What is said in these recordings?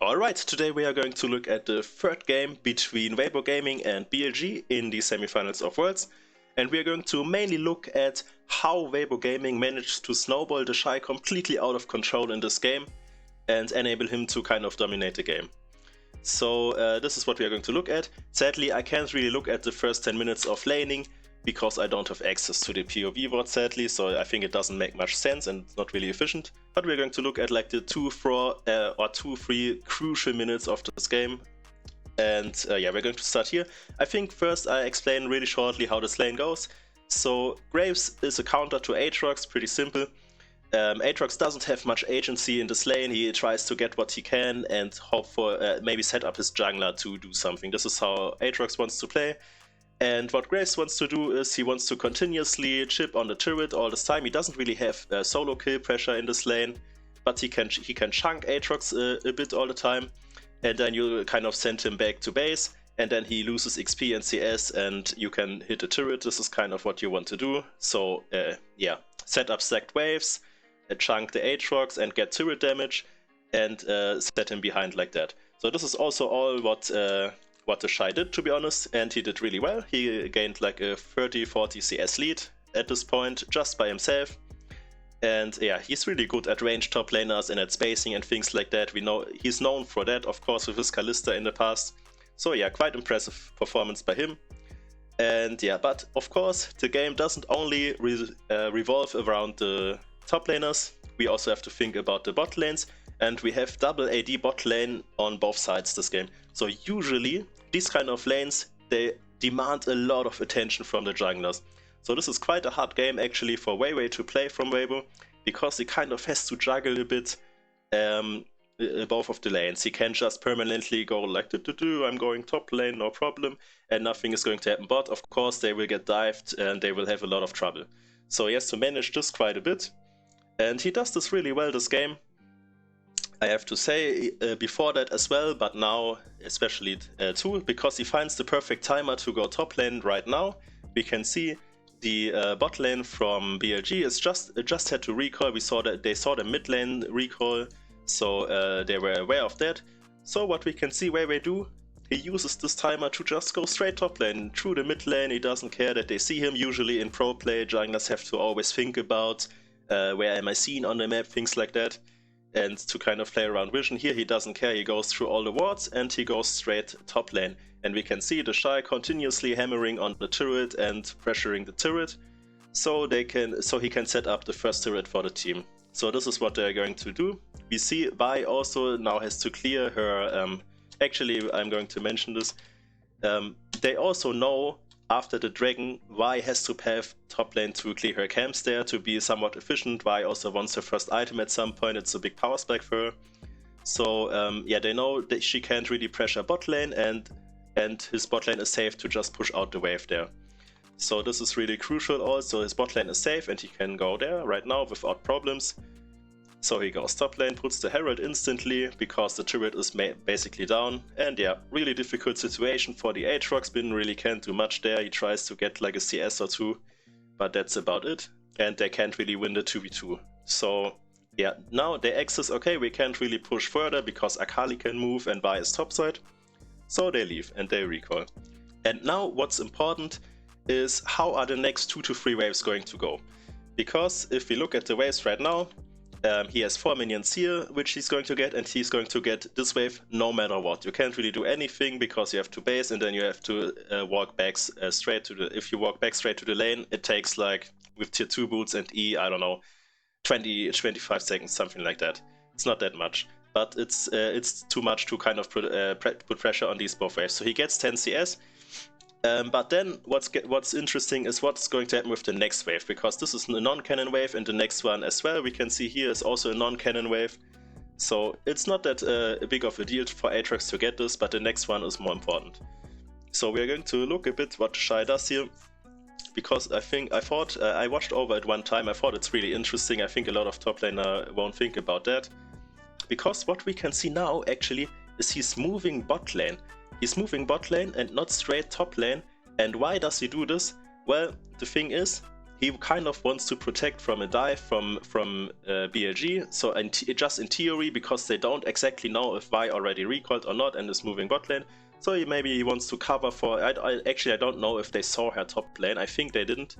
Alright, today we are going to look at the third game between Weibo Gaming and BLG in the semifinals of Worlds. And we are going to mainly look at how Weibo Gaming managed to snowball TheShy completely out of control in this game and enable him to kind of dominate the game. So this is what we are going to look at. Sadly, I can't really look at the first 10 minutes of laning because I don't have access to the POV VOD, sadly, so I think it doesn't make much sense and it's not really efficient. But we're going to look at like the 2-3 crucial minutes of this game. And yeah, we're going to start here. I think first I explain really shortly how this lane goes. So Graves is a counter to Aatrox, pretty simple. Aatrox doesn't have much agency in this lane. He tries to get what he can and hope for maybe set up his jungler to do something. This is how Aatrox wants to play. And what Graves wants to do is he wants to continuously chip on the turret all this time. He doesn't really have solo kill pressure in this lane, but he can chunk Aatrox a bit all the time. And then you kind of send him back to base, and then he loses XP and CS, and you can hit the turret. This is kind of what you want to do. So yeah, set up stacked waves, chunk the Aatrox and get turret damage, and set him behind like that. So this is also all what TheShy did, to be honest, and he did really well. He gained like a 30-40 CS lead at this point just by himself. And yeah, he's really good at range top laners and at spacing and things like that. We know he's known for that, of course, with his Kalista in the past. So yeah, quite impressive performance by him. And yeah, but of course, the game doesn't only revolve around the top laners. We also have to think about the bot lanes. And we have double AD bot lane on both sides this game. So usually, these kind of lanes, they demand a lot of attention from the junglers. So this is quite a hard game actually for Weibo to play from Weibo, because he kind of has to juggle a bit both of the lanes. He can't just permanently go like, I'm going top lane, no problem, and nothing is going to happen. But of course, they will get dived and they will have a lot of trouble. So he has to manage this quite a bit. And he does this really well this game. I have to say before that as well, but now especially too, because he finds the perfect timer to go top lane right now. We can see the bot lane from BLG is just had to recall. We saw that they saw the mid lane recall, so they were aware of that. So what we can see Weibo do, he uses this timer to just go straight top lane through the mid lane. He doesn't care that they see him. Usually in pro play, junglers have to always think about where am I seen on the map, things like that. And to kind of play around vision. Here he doesn't care, he goes through all the wards and he goes straight top lane. And we can see TheShy continuously hammering on the turret and pressuring the turret, so he can set up the first turret for the team. So this is what they're going to do. We see Vi also now has to clear her, actually I'm going to mention this, they also know after the dragon, Vi has to have top lane to clear her camps there to be somewhat efficient. Vi also wants her first item at some point. It's a big power spike for her. So yeah, they know that she can't really pressure bot lane, and his bot lane is safe to just push out the wave there. So this is really crucial also. His bot lane is safe and he can go there right now without problems. So he goes top lane, puts the Herald instantly because the turret is basically down. And yeah, really difficult situation for the Aatrox. Really can't do much there. He tries to get like a CS or two, but that's about it. And they can't really win the 2v2. So yeah, now they access, okay, we can't really push further because Akali can move and Vi is topside. So they leave and they recall. And now what's important is how are the next 2 to 3 waves going to go? Because if we look at the waves right now, he has 4 minions here, which he's going to get, and he's going to get this wave no matter what. You can't really do anything because you have to base, and then you have to walk back straight to the. If you walk back straight to the lane, it takes like with tier 2 boots and E, I don't know, 20-25 seconds, something like that. It's not that much, but it's too much to kind of put pressure on these both waves. So he gets 10 CS. But then what's interesting is what's going to happen with the next wave, because this is a non-cannon wave and the next one as well, we can see here is also a non-cannon wave. So it's not that big of a deal for Aatrox to get this, but the next one is more important. So we're going to look a bit what TheShy does here, because I watched over it one time, I thought it's really interesting. I think a lot of top laner won't think about that. Because what we can see now actually is he's moving bot lane. He's moving bot lane and not straight top lane. And why does he do this? Well, the thing is, he kind of wants to protect from a dive from BLG. So just in theory, because they don't exactly know if Vi already recalled or not and is moving bot lane. So maybe he wants to cover for. Actually, I don't know if they saw her top lane. I think they didn't.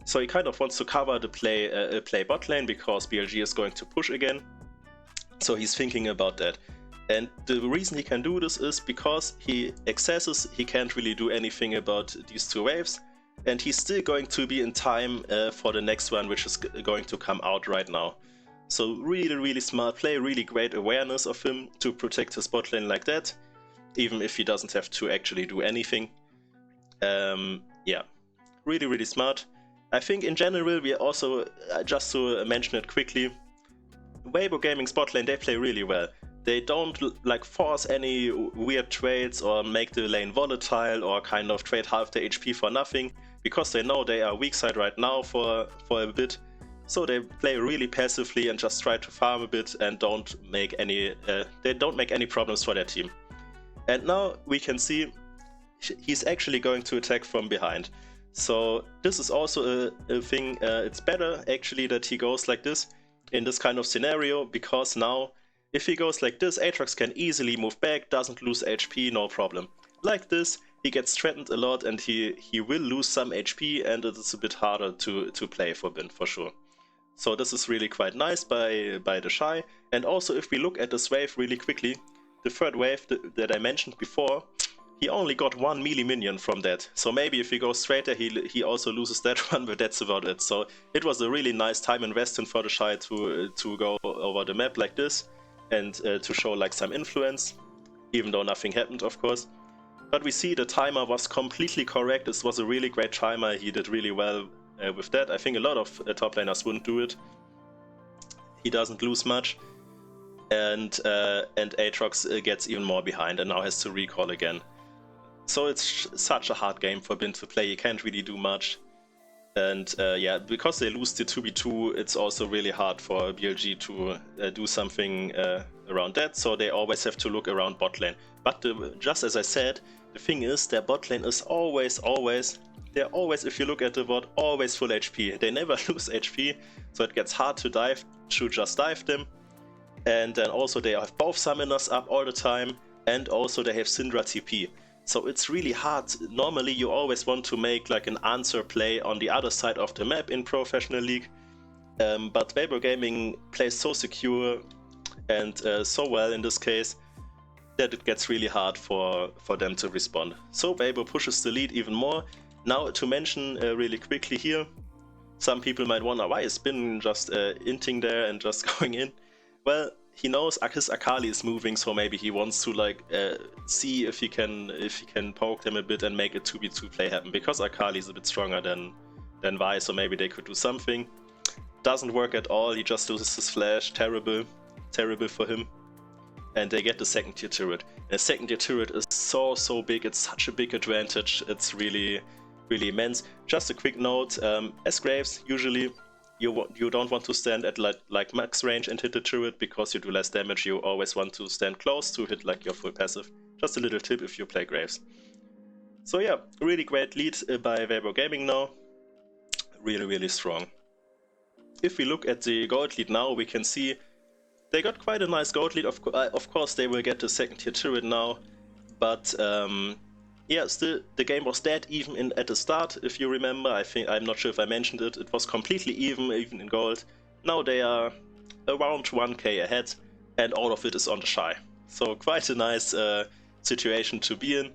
So he kind of wants to cover the play bot lane because BLG is going to push again. So he's thinking about that. And the reason he can do this is because he accesses, he can't really do anything about these two waves. And he's still going to be in time for the next one, which is going to come out right now. So really smart play, really great awareness of him to protect his bot lane like that, even if he doesn't have to actually do anything. Yeah, really smart. I think in general, we also, just to mention it quickly, Weibo Gaming's bot lane, they play really well. They don't like force any weird trades or make the lane volatile or kind of trade half their HP for nothing, because they know they are weak side right now for a bit. So they play really passively and just try to farm a bit and don't make any problems for their team. And now we can see he's actually going to attack from behind. So this is also a thing. It's better actually that he goes like this in this kind of scenario, because now if he goes like this, Aatrox can easily move back, doesn't lose HP, no problem. Like this, he gets threatened a lot and he will lose some HP, and it is a bit harder to play for Bin for sure. So this is really quite nice by TheShy. And also if we look at this wave really quickly, the third wave that I mentioned before, he only got one melee minion from that. So maybe if he goes straight there, he also loses that one, but that's about it. So it was a really nice time invested for TheShy to go over the map like this and to show like some influence, even though nothing happened, of course. But we see the timer was completely correct. This was a really great timer. He did really well with that. I think a lot of top laners wouldn't do it. He doesn't lose much. And Aatrox gets even more behind and now has to recall again. So it's such a hard game for Bin to play. He can't really do much. And yeah, because they lose the 2v2, it's also really hard for BLG to do something around that. So they always have to look around bot lane. But just as I said, the thing is, their bot lane is always, if you look at the bot, always full HP. They never lose HP, so it gets hard to just dive them. And then also they have both summoners up all the time, and also they have Syndra TP. So it's really hard. Normally you always want to make like an answer play on the other side of the map in Professional League. But Weibo Gaming plays so secure and so well in this case that it gets really hard for them to respond. So Weibo pushes the lead even more. Now to mention really quickly here, some people might wonder why is Bin just inting there and just going in. Well, he knows his Akali is moving, so maybe he wants to like see if he can poke them a bit and make a 2v2 play happen, because Akali is a bit stronger than Vi, so maybe they could do something. Doesn't work at all. He just loses his flash. Terrible for him. And they get the second tier turret. And the second tier turret is so big. It's such a big advantage. It's really immense. Just a quick note: as Graves, usually you don't want to stand at like max range and hit the turret because you do less damage. You always want to stand close to hit like your full passive. Just a little tip if you play Graves. So yeah, really great lead by Weibo Gaming now. Really strong. If we look at the gold lead now, we can see they got quite a nice gold lead. Of course they will get the second tier turret now, but yeah, still the game was dead even at the start. If you remember, I'm not sure if I mentioned it. It was completely even in gold. Now they are around 1k ahead, and all of it is on TheShy. So quite a nice situation to be in.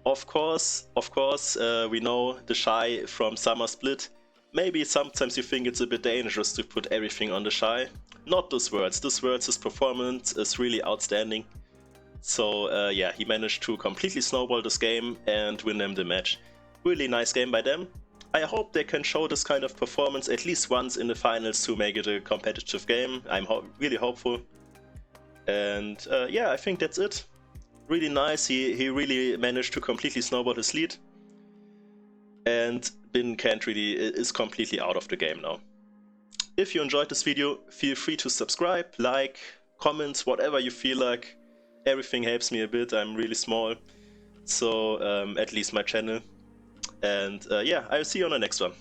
Of course, we know TheShy from Summer Split. Maybe sometimes you think it's a bit dangerous to put everything on TheShy. Not this Worlds. This Worlds, his performance is really outstanding. So yeah, he managed to completely snowball this game and win them the match. Really nice game by them. I hope they can show this kind of performance at least once in the finals to make it a competitive game. I'm really hopeful. And yeah, I think that's it. Really nice. He really managed to completely snowball his lead. And Bin is completely out of the game now. If you enjoyed this video, feel free to subscribe, like, comment, whatever you feel like. Everything helps me a bit. I'm really small, so at least my channel. And yeah, I'll see you on the next one.